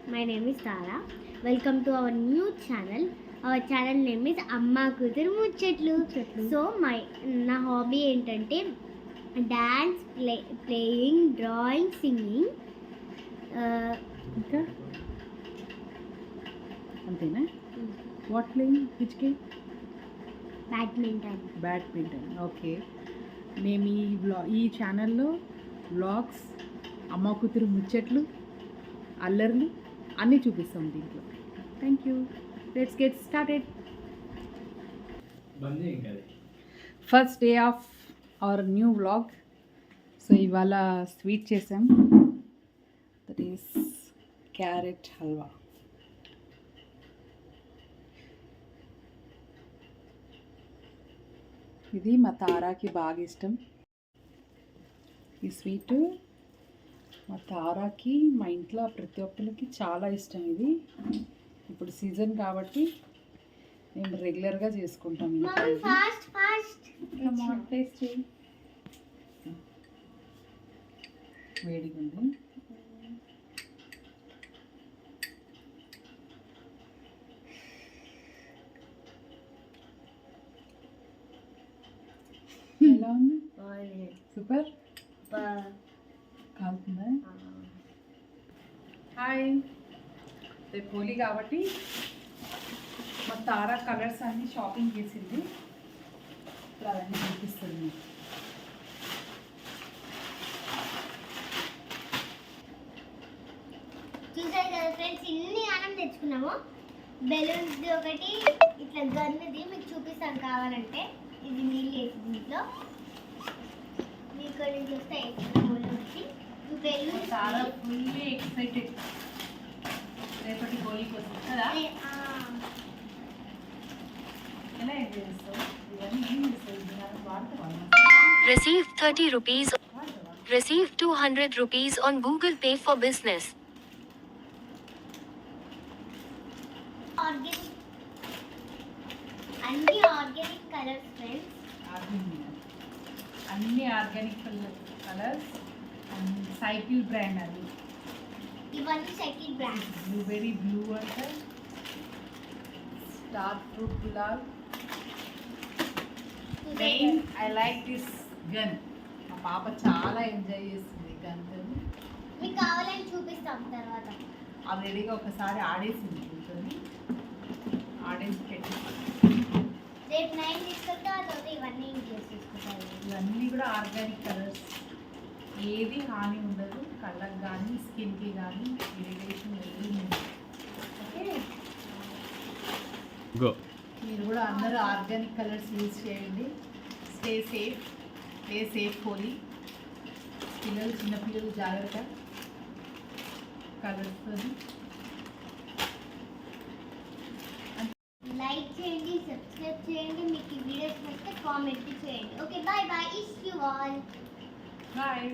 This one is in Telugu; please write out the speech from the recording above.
My name is Tara. Welcome to our new channel. Our channel name is Amma Kudur Muchetlu. So నా హాబీ ఏంటంటే డాన్స్, ప్లేయింగ్, డ్రాయింగ్, సింగింగ్. ఇంకా అంతేనా? What playing? Which game? Badminton. Okay. మేము ఈ ఛానల్లో వ్లాగ్స్, అమ్మ కూతురు ముచ్చట్లు, అల్లర్లు అన్నీ చూపిస్తాం దీంట్లో. Thank you. Let's get started. First day of our new vlog. So ఇవాళ స్వీట్ చేసాం. That is carrot halwa. ఇది మా తారాకి బాగా ఇష్టం. ఈ స్వీటు మా తారాకి, మా ఇంట్లో ప్రతి ఒక్కరికి చాలా ఇష్టం. ఇది ఇప్పుడు సీజన్ కాబట్టి మేము రెగ్యులర్గా చేసుకుంటాం. టేస్ట్ చేయి. వేడిగా ఉంది. ఎలా ఉంది? సూపర్. కాలుతుందా? హాయ్. రేపు హోలీ కాబట్టి మా తారా కలర్స్ అన్నీ షాపింగ్ చేసింది. ఇప్పుడు అవన్నీ చూపిస్తుంది. చూసారు కదా ఫ్రెండ్స్, ఇన్ని ఆనం తెచ్చుకున్నాము. బెలూన్స్ ఒకటి, ఇట్లా గన్నుది మీకు చూపిస్తాను కావాలంటే. ఇది నీళ్ళు వేసి దీంట్లో మీకు నుంచి వస్తాయి. చాలా ఫుల్లీ ఎక్సైటెడ్ రేపటి హోలీ కోసం కదా. ఎలా ఎంజాయ్ చేస్తావు? ఇవన్నీ ఏం చేస్తావు? ఇది వాడతావా? Receive 30 rupees. Receive 200 rupees on Google Pay for business. అన్ని ఆర్గానిక్ కలర్స్ ఫ్రెండ్స్. అన్ని ఆర్గానిక్ కలర్స్. సైకిల్ బ్రాండ్ అది. ఇవన్నీ సైకిల్ బ్రాండ్. బ్లూబెర్రీ బ్లూ అంటే star fruit gulab. Main I like this gun. మా పాప చాలా ఎంజాయ్ చేస్తుంది గన్. మీకు కావాలని చూపిస్తాం తర్వాత. ఆల్రెడీగా ఒకసారి ఆడేసింది కూర్చొని. ఆడేసి పెట్టి రేపు 9 తీసుకుంటే అదొక ఇవన్నీ యూజ్ చేసుకుంటారు. ఇవన్నీ కూడా ఆర్గానిక్ కలర్స్. ఏది హాని ఉండదు కళ్ళకి కానీ స్కిన్కి కానీ. ఇరిటేషన్ ఏది ఉండదు. ఓకే. మీరు కూడా అందరూ ఆర్గానిక్ కలర్స్ యూజ్ చేయండి. Stay safe Holi. చిన్నపిల్లలు జాగ్రత్త కలర్స్. లైక్ చేయండి, సబ్స్క్రైబ్ చేయండి. మీకు ఈ వీడియోస్ నచ్చితే కామెంట్ చేయండి. Okay, bye. ఇస్ యూ ఆల్. బాయ్.